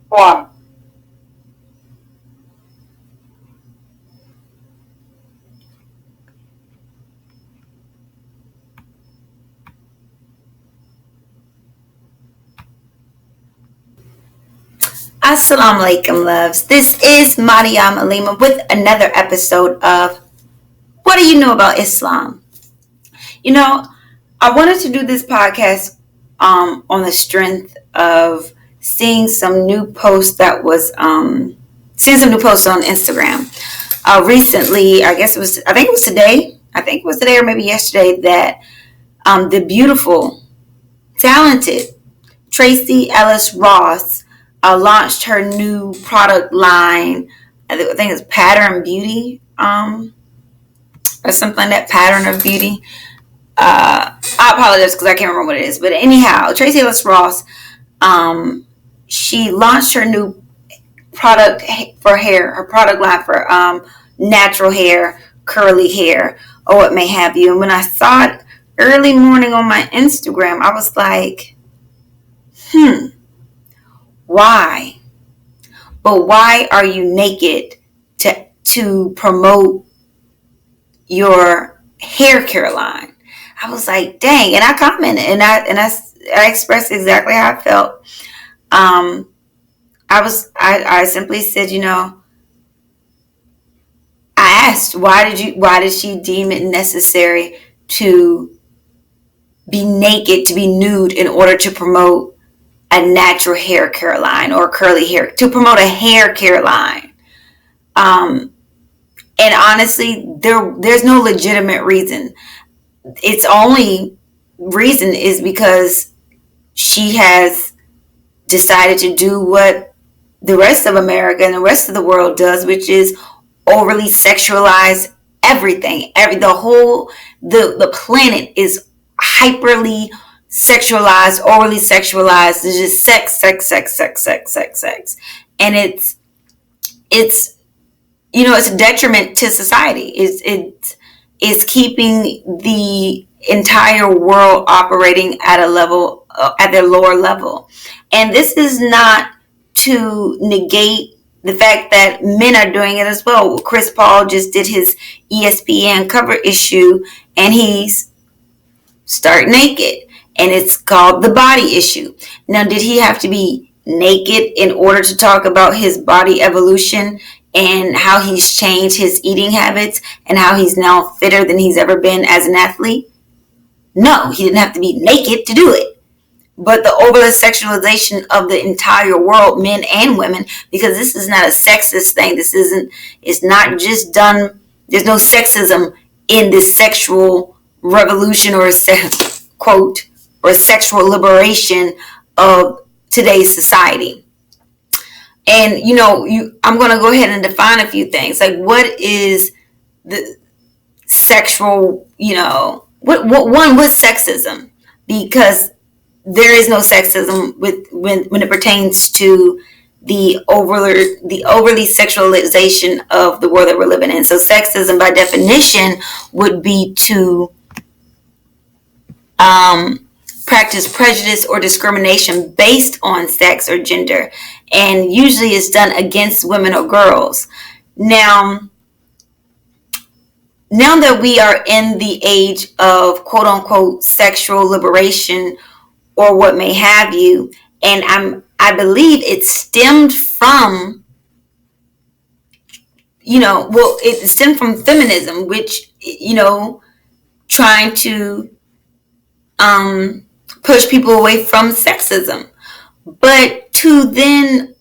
Why? Assalamu alaikum, loves. This is Mariam Alima with another episode of What Do You Know About Islam? You know, I wanted to do this podcast on the strength of seeing some new posts seeing some new posts on Instagram. Recently, I think it was today. I think it was today or maybe yesterday that the beautiful, talented Tracee Ellis Ross launched her new product line. I think it's Pattern Beauty, or something like that. Pattern of Beauty. I apologize because I can't remember what it is. But anyhow, Tracee Ellis Ross, she launched her new product for hair. Her product line for natural hair, curly hair, or what may have you. And when I saw it early morning on my Instagram, I was like, why? But why are you naked to promote your hair care line? I was like, dang, and I commented and I expressed exactly how I felt. I simply said, I asked why did she deem it necessary to be naked, to be nude in order to promote a natural hair care line or curly hair, to promote a hair care line. And honestly, there's no legitimate reason. Its only reason is because she has decided to do what the rest of America and the rest of the world does, which is overly sexualize everything. The planet is hyperly sexualized, overly sexualized. It's just sex, sex, sex, sex, sex, sex, sex. And it's it's a detriment to society. It's keeping the entire world operating at a level, at their lower level. And this is not to negate the fact that men are doing it as well. Chris Paul just did his ESPN cover issue and he's stark naked, and it's called The Body Issue. Now, did he have to be naked in order to talk about his body evolution and how he's changed his eating habits and how he's now fitter than he's ever been as an athlete? No, he didn't have to be naked to do it. But the over sexualization of the entire world, men and women, because this is not a sexist thing. It's not just done, there's no sexism in this sexual revolution or quote, or sexual liberation of today's society. And, I'm going to go ahead and define a few things. Like, what is the sexual, what's sexism? Because there is no sexism when it pertains to the overly sexualization of the world that we're living in. So sexism, by definition, would be to practice prejudice or discrimination based on sex or gender, and usually it's done against women or girls. Now that we are in the age of quote unquote sexual liberation or what may have you, and I believe it stemmed from it stemmed from feminism, which trying to push people away from sexism. But to then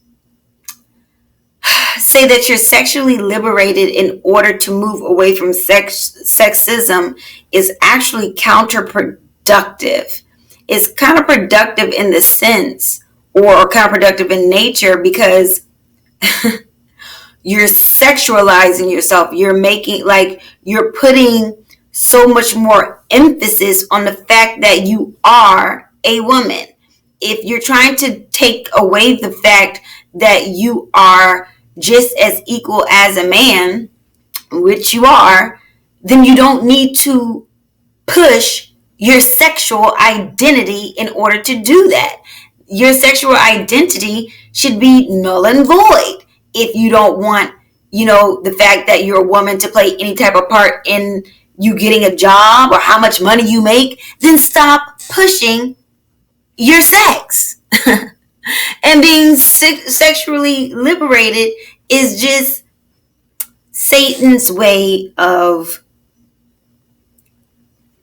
say that you're sexually liberated in order to move away from sexism is actually counterproductive. It's counterproductive in the sense, or counterproductive in nature, because you're sexualizing yourself. You're putting so much more emphasis on the fact that you are a woman. If you're trying to take away the fact that you are just as equal as a man, which you are, then you don't need to push your sexual identity in order to do that. your sexual identity should be null and void. If you don't want, the fact that you're a woman to play any type of part in you getting a job or how much money you make, then stop pushing your sex. And being sexually liberated is just Satan's way of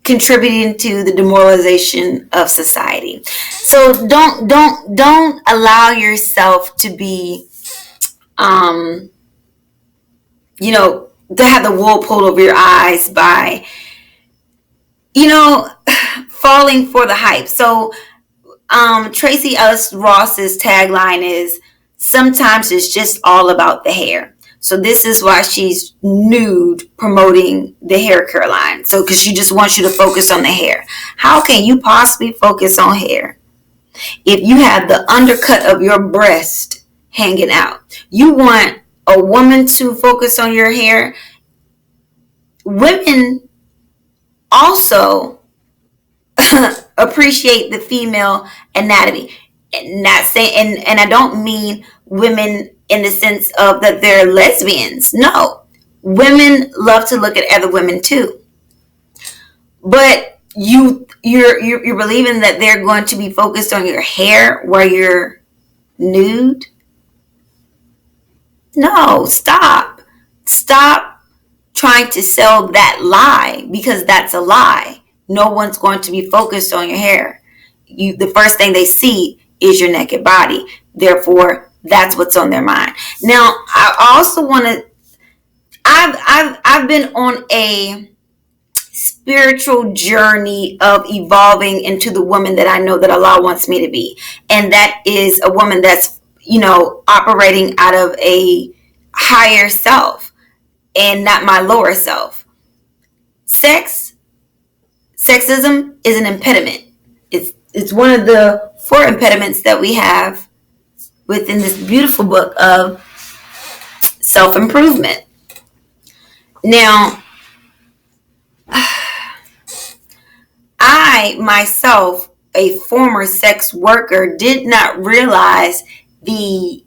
contributing to the demoralization of society. So don't allow yourself to be to have the wool pulled over your eyes by falling for the hype. So Tracee Ross's tagline is, sometimes it's just all about the hair. So this is why she's nude promoting the hair care line. So because she just wants you to focus on the hair. How can you possibly focus on hair if you have the undercut of your breast hanging out? You want a woman to focus on your hair. Women also appreciate the female anatomy. Not saying, and I don't mean women in the sense of that they're lesbians. No, women love to look at other women too. But you're believing that they're going to be focused on your hair while you're nude? No, stop trying to sell that lie, because that's a lie. No one's going to be focused on your hair. The first thing they see is your naked body. Therefore, that's what's on their mind. Now, I also want to. I've been on a spiritual journey of evolving into the woman that I know that Allah wants me to be, and that is a woman that's operating out of a higher self and not my lower self. Sexism is an impediment. It's one of the 4 impediments that we have within this beautiful book of self-improvement. Now, I myself, a former sex worker, did not realize the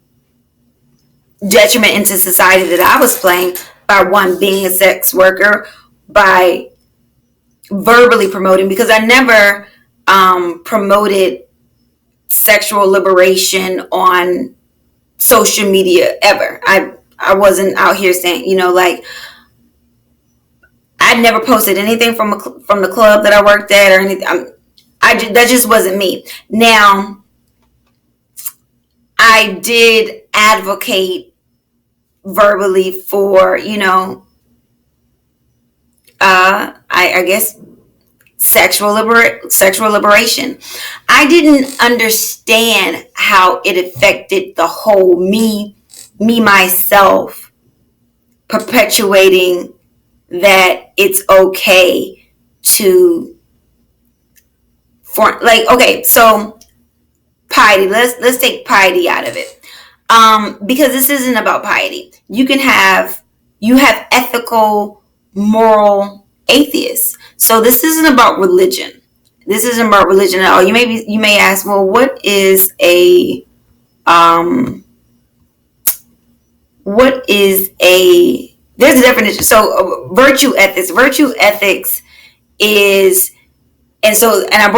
detriment into society that I was playing by being a sex worker, by verbally promoting, because I never promoted sexual liberation on social media ever. I wasn't out here saying, I never posted anything from the club that I worked at or anything. That just wasn't me. Now, I did advocate verbally for, I guess sexual liberation. I didn't understand how it affected the whole me myself, perpetuating that it's okay to so piety. Let's take piety out of it, because this isn't about piety. You have ethical, moral atheists. So this isn't about religion. This isn't about religion at all. You may ask, well, what is a there's a definition. So virtue ethics is, and I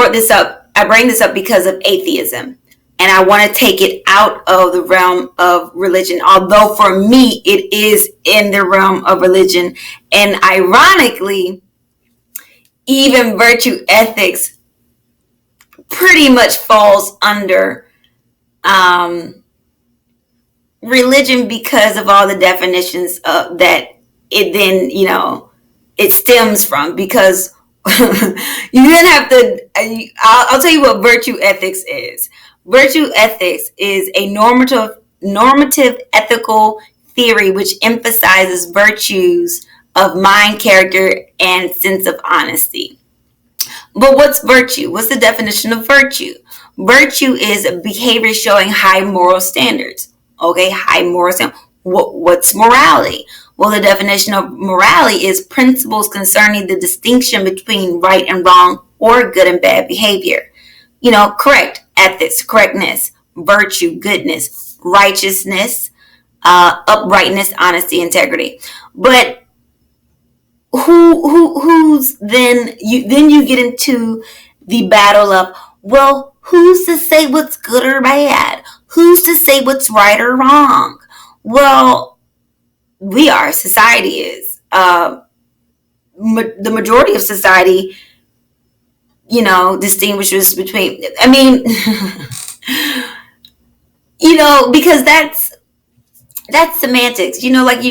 bring this up because of atheism, and I want to take it out of the realm of religion, although for me it is in the realm of religion. And ironically, even virtue ethics pretty much falls under religion, because of all the definitions that it then it stems from. Because you then have to, I'll tell you what virtue ethics is. Virtue ethics is a normative ethical theory which emphasizes virtues of mind, character, and sense of honesty. But what's virtue? What's the definition of virtue? Virtue is a behavior showing high moral standards. Okay, high moral standards. What's morality? Well, the definition of morality is principles concerning the distinction between right and wrong, or good and bad behavior. Correct. ethics, correctness, virtue, goodness, righteousness, uprightness, honesty, integrity. But who's then you get into the battle of, well, who's to say what's good or bad? Who's to say what's right or wrong? Well, we are. Society is. The majority of society, distinguishes between. I mean, because that's semantics. Like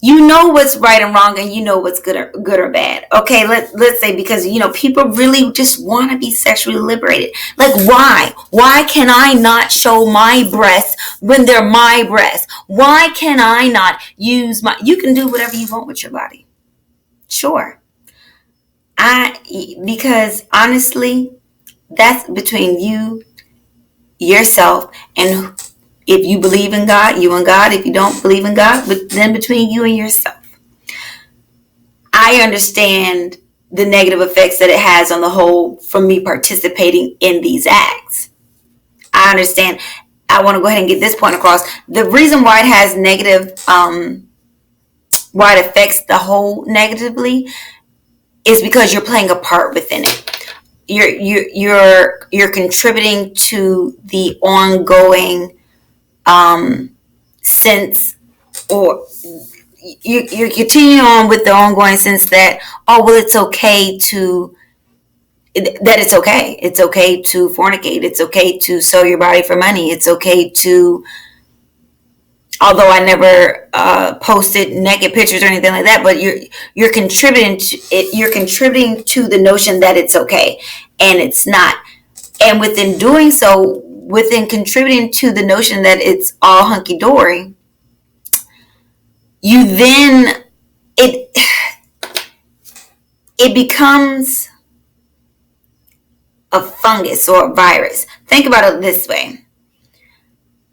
you know what's right and wrong, and you know what's good or bad. Okay, let's say, because people really just want to be sexually liberated. Like, why can I not show my breasts when they're my breasts? Why can I not use you can do whatever you want with your body. Sure. Because honestly, that's between you, yourself, and if you believe in God, you and God. If you don't believe in God, but then between you and yourself. I understand the negative effects that it has on the whole from me participating in these acts. I understand. I want to go ahead and get this point across. The reason why it has negative, why it affects the whole negatively, is because you're playing a part within it. You're contributing to the ongoing sense, or you're continuing on with the ongoing sense that, it's okay to fornicate, it's okay to sell your body for money, it's okay to, although I never posted naked pictures or anything like that, but you're contributing to it. You're contributing to the notion that it's okay, and it's not. And within doing so, within contributing to the notion that it's all hunky dory, you then it becomes a fungus or a virus. Think about it this way.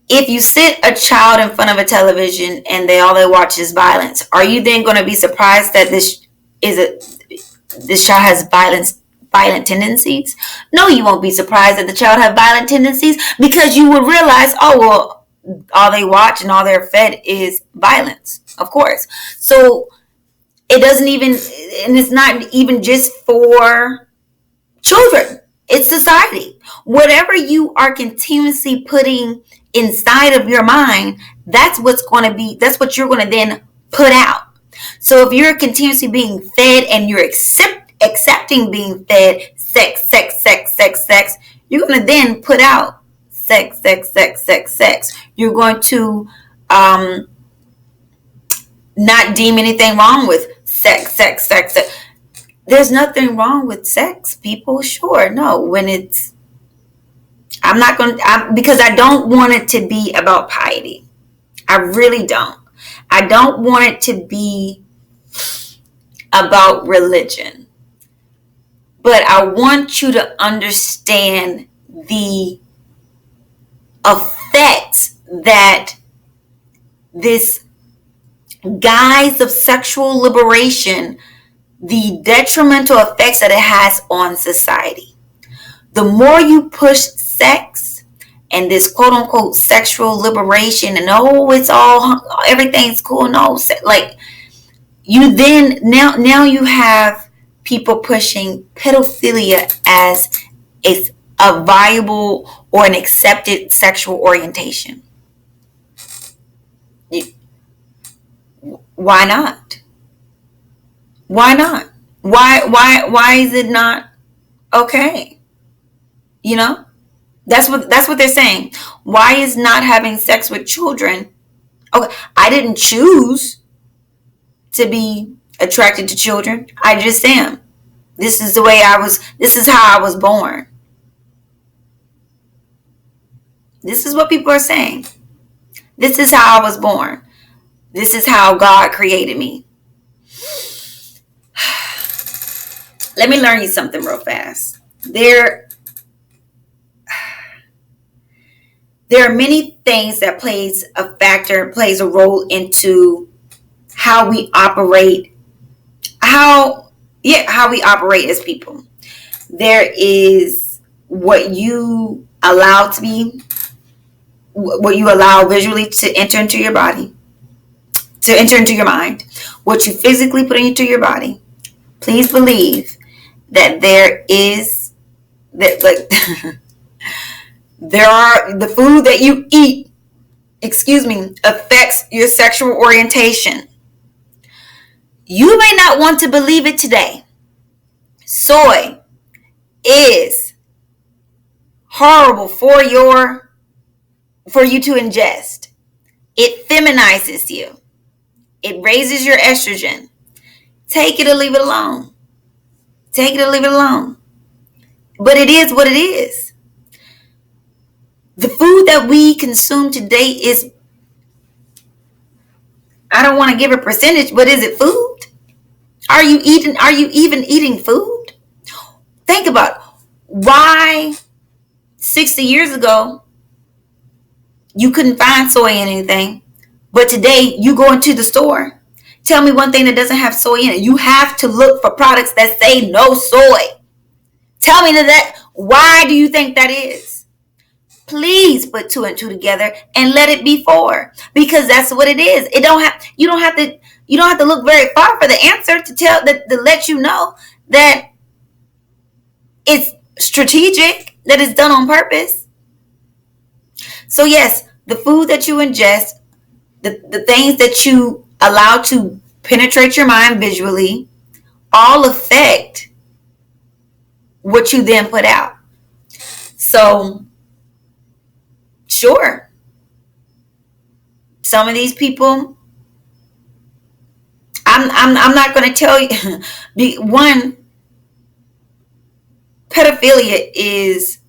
If you sit a child in front of a television and all they watch is violence, are you then going to be surprised that this child has violent tendencies? No, you won't be surprised that the child has violent tendencies, because you would realize, all they watch and all they're fed is violence, of course. So it doesn't even, and it's not even just for children. It's society. Whatever you are continuously putting inside of your mind, that's what you're going to then put out. So if you're continuously being fed and you're accepting being fed sex, you're going to then put out sex. You're going to not deem anything wrong with sex. There's nothing wrong with sex, people. Sure, no. When it's, because I don't want it to be about piety. I really don't. I don't want it to be about religion. But I want you to understand the effect that this guise of sexual liberation, the detrimental effects that it has on society. The more you push sex and this quote unquote sexual liberation, and it's all, everything's cool, like, you then now you have people pushing pedophilia as a viable or an accepted sexual orientation. Why not? Why not? Why is it not okay? That's what they're saying. Why is not having sex with children okay? I didn't choose to be attracted to children. I just am. This is how I was born. This is what people are saying. This is how I was born. This is how God created me. Let me learn you something real fast. There are many things that plays a role into how we operate, how we operate as people. There is what you allow to be, what you allow visually to enter into your body, to enter into your mind, what you physically put into your body. Please believe that there is that, like, there are the food that you eat, affects your sexual orientation. You may not want to believe it today. Soy is horrible for you to ingest. It feminizes you. It raises your estrogen. Take it or leave it alone. Take it or leave it alone. But it is what it is. The food that we consume today is, I don't want to give a percentage, but is it food? Are you even eating food? Think about why 60 years ago you couldn't find soy in anything, but today you go into the store. Tell me one thing that doesn't have soy in it. You have to look for products that say no soy. Tell me that. Why do you think that is? Please put two and two together and let it be four, because that's what it is. You don't have to look very far for the answer to let you know that it's strategic, that it's done on purpose. So yes, the food that you ingest, the things that you allow to penetrate your mind visually, all affect what you then put out. So sure, some of these people, I'm not going to tell you. One, pedophilia is,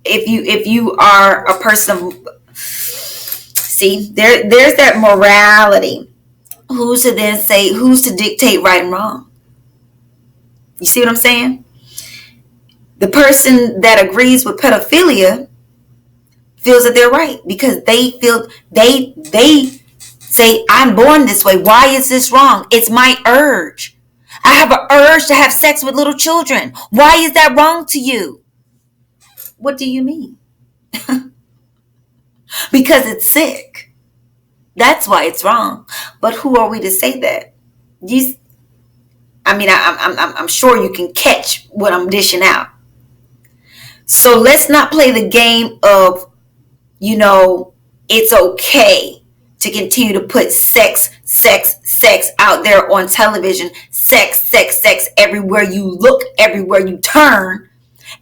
if you are a person, see, there's that morality. Who's to dictate right and wrong? You see what I'm saying? The person that agrees with pedophilia feels that they're right, because they say, I'm born this way. Why is this wrong? It's my urge. I have an urge to have sex with little children. Why is that wrong to you? What do you mean? Because it's sick. That's why it's wrong. But who are we to say that? I'm sure you can catch what I'm dishing out. So let's not play the game of, it's okay to continue to put sex out there on television. Sex everywhere you look, everywhere you turn,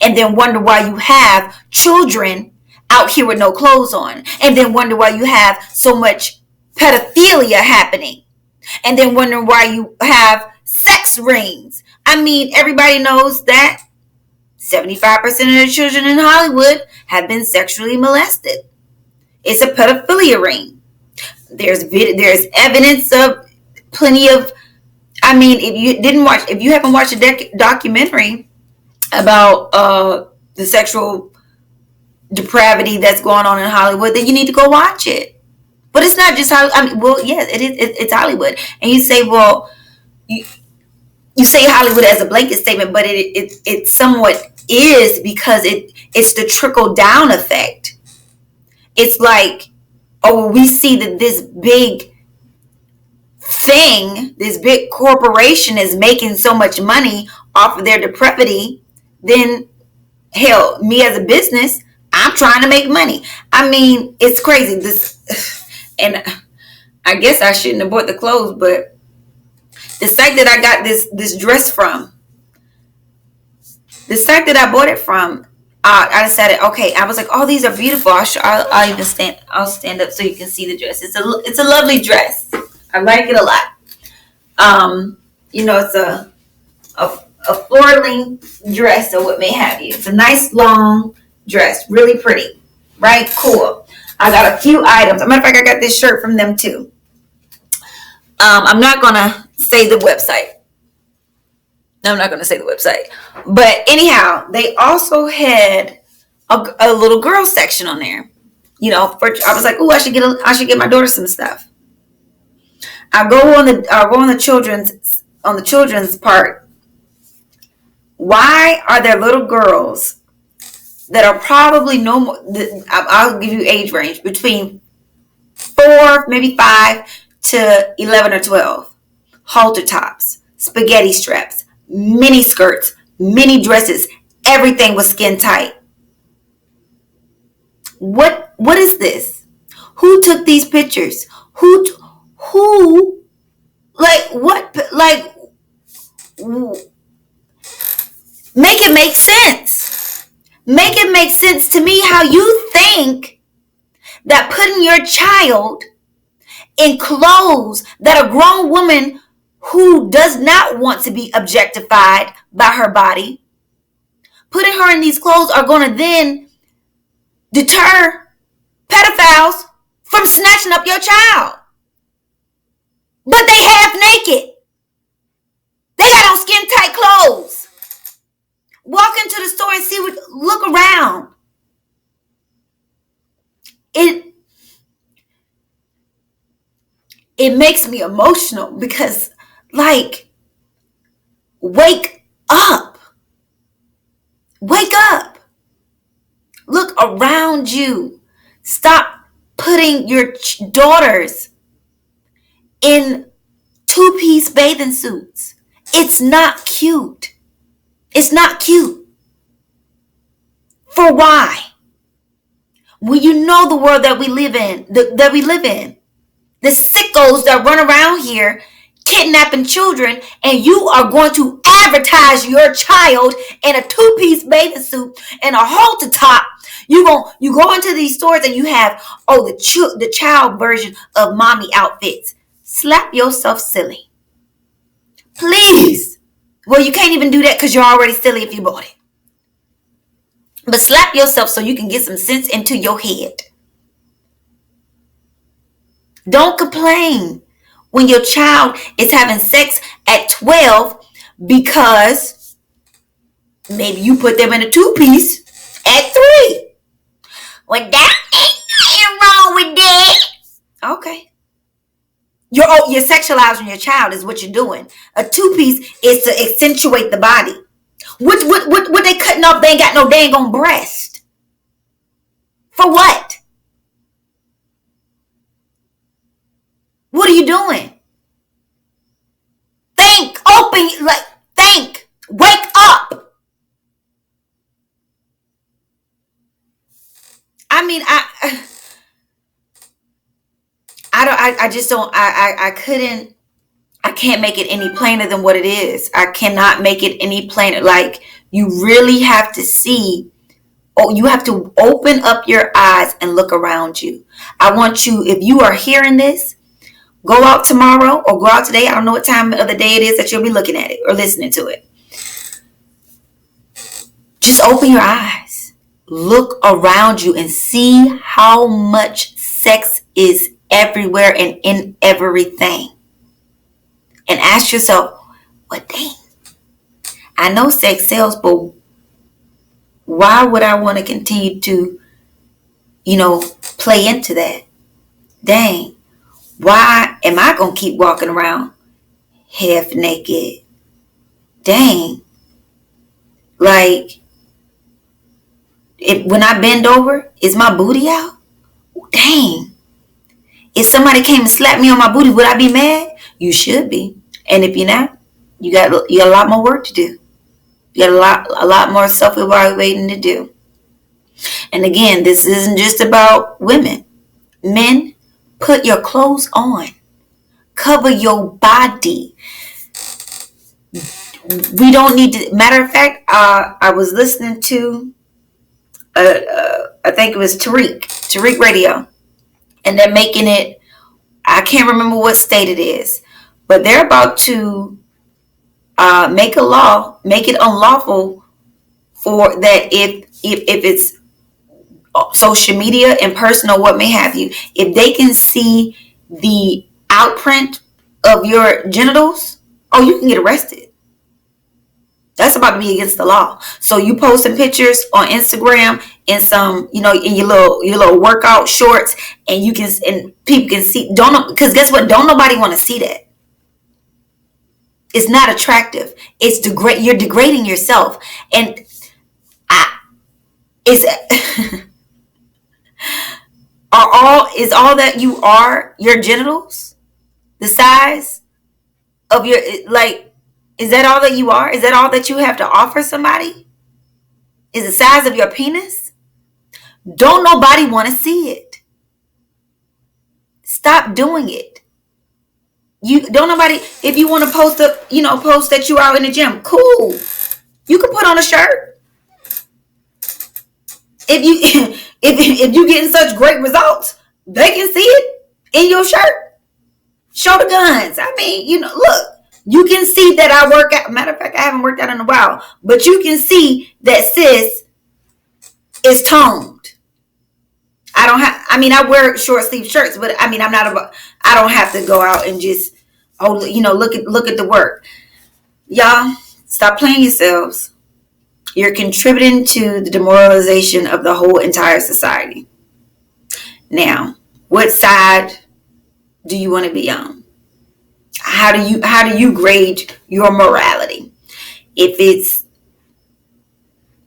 and then wonder why you have children out here with no clothes on, and then wonder why you have so much pedophilia happening, and then wonder why you have sex rings. I mean, everybody knows that 75% of the children in Hollywood have been sexually molested. It's a pedophilia ring. There's evidence of plenty of. I mean, if you haven't watched a documentary about the sexual depravity that's going on in Hollywood, then you need to go watch it. But it's not just Hollywood. I mean, well, yes, it is. It's Hollywood, and you say, well, you say Hollywood as a blanket statement, but it somewhat is, because it's the trickle down effect. It's like, oh, we see that this big thing, this big corporation is making so much money off of their depravity, then hell, me as a business, I'm trying to make money. I mean, it's crazy. And I guess I shouldn't have bought the clothes, but the site that I got this dress from, the site that I bought it from, I decided, okay, I was like, oh, these are beautiful. I'll stand up so you can see the dress. It's a lovely dress. I like it a lot. It's a floor length dress or what may have you. It's a nice long dress, really pretty, right? Cool. I got a few items. As a matter of fact, I got this shirt from them too. I'm not gonna say the website. I'm not going to say the website. But anyhow, they also had a little girl section on there. I was like, oh, I should get my daughter some stuff. I go on the children's part, Why are there little girls that are probably no more, I'll give you age range, between 4, maybe 5 to 11 or 12. Halter tops, spaghetti straps, mini skirts, mini dresses. Everything was skin tight. What is this? Who took these pictures? Who like what like make it make sense. Make it make sense to me how you think that putting your child in clothes that a grown woman who does not want to be objectified by her body, putting her in these clothes are going to then deter pedophiles from snatching up your child. But they half naked. They got on skin tight clothes. Walk into the store and see what, look around. It makes me emotional because, like, wake up. Wake up. Look around you. Stop putting your daughters in two-piece bathing suits. It's not cute. It's not cute. For why? Well, you know the world that we live in. The sickos that run around here kidnapping children, and you are going to advertise your child in a two-piece bathing suit and a halter top. You go into these stores and you have the child version of mommy outfits. Slap yourself silly, please. Well, you can't even do that because you're already silly if you bought it. But slap yourself so you can get some sense into your head. Don't complain when your child is having sex at 12 because maybe you put them in a two-piece at 3. Well, that ain't nothing wrong with that. Okay. You're sexualizing your child is what you're doing. A two-piece is to accentuate the body. What they cutting off? They ain't got no dang on breast. For what? What are you doing? Think. Think. Wake up. I mean, I can't make it any plainer than what it is. I cannot make it any plainer. Like, you really have to see, you have to open up your eyes and look around you. I want you, if you are hearing this, go out tomorrow or go out today. I don't know what time of the day it is that you'll be looking at it or listening to it. Just open your eyes. Look around you and see how much sex is everywhere and in everything. And ask yourself, well, dang, I know sex sells, but why would I want to continue to, play into that? Dang, why am I going to keep walking around half naked? Dang, like, when I bend over, is my booty out? Dang, if somebody came and slapped me on my booty, would I be mad? You should be. And if you're not, you got a lot more work to do. You got a lot more self-evaluating to do. And again, this isn't just about women. Men, put your clothes on. Cover your body. We don't need to. Matter of fact, I was listening to, I think it was Tariq Radio. And they're making it, I can't remember what state it is, but they're about to make a law, make it unlawful for that if it's social media, in person, or what may have you, if they can see the outprint of your genitals, you can get arrested. That's about to be against the law. So you posting pictures on Instagram in some, in your little workout shorts, and people can see. Because guess what? Don't nobody want to see that. It's not attractive. You're degrading yourself. And I is is all that you are your genitals? The size of your, like, is that all that you are? Is that all that you have to offer somebody? Is the size of your penis? Don't nobody want to see it. Stop doing it. You don't nobody, if you want to post up, post that you out in the gym, cool. You can put on a shirt. If you if you getting such great results, they can see it in your shirt. Show the guns. I mean, look, you can see that I work out. Matter of fact, I haven't worked out in a while, but you can see that sis is toned. I wear short sleeve shirts, but I don't have to go out and just, look at the work. Y'all, stop playing yourselves. You're contributing to the demoralization of the whole entire society. Now, what side do you want to be on? How do you grade your morality? If it's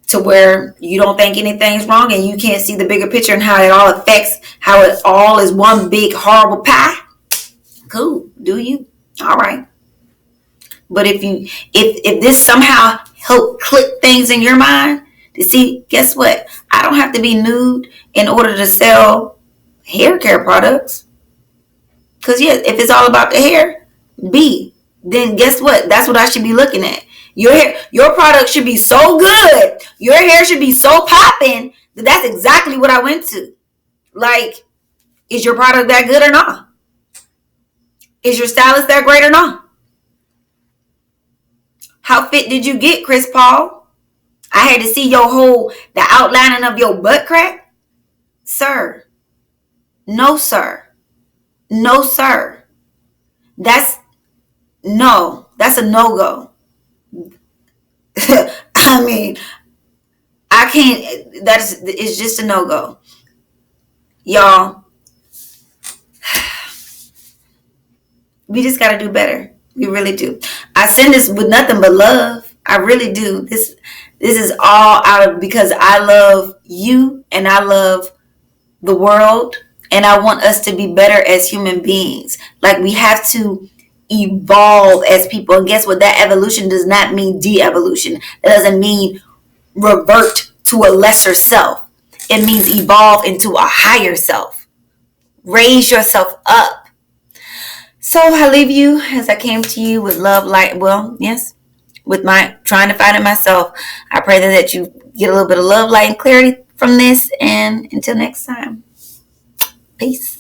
to where you don't think anything's wrong and you can't see the bigger picture and how it all affects, how it all is one big horrible pie, cool, do you? All right. But if this somehow help click things in your mind to see, guess what? I don't have to be nude in order to sell hair care products. Because if it's all about the hair, then guess what? That's what I should be looking at. Your product should be so good. Your hair should be so popping that that's exactly what I went to. Like, is your product that good or not? Is your stylist that great or not? How fit did you get, Chris Paul? I had to see the outlining of your butt crack? Sir. No, sir. No, sir. That's a no-go. I mean, I can't, it's just a no-go. Y'all, we just got to do better. We really do. I send this with nothing but love. I really do. This is all out of, because I love you and I love the world and I want us to be better as human beings. Like, we have to evolve as people. And guess what? That evolution does not mean de-evolution. It doesn't mean revert to a lesser self. It means evolve into a higher self. Raise yourself up. So I leave you as I came to you with love, light. Well, yes, with my trying to find it myself. I pray that you get a little bit of love, light, and clarity from this. And until next time, peace.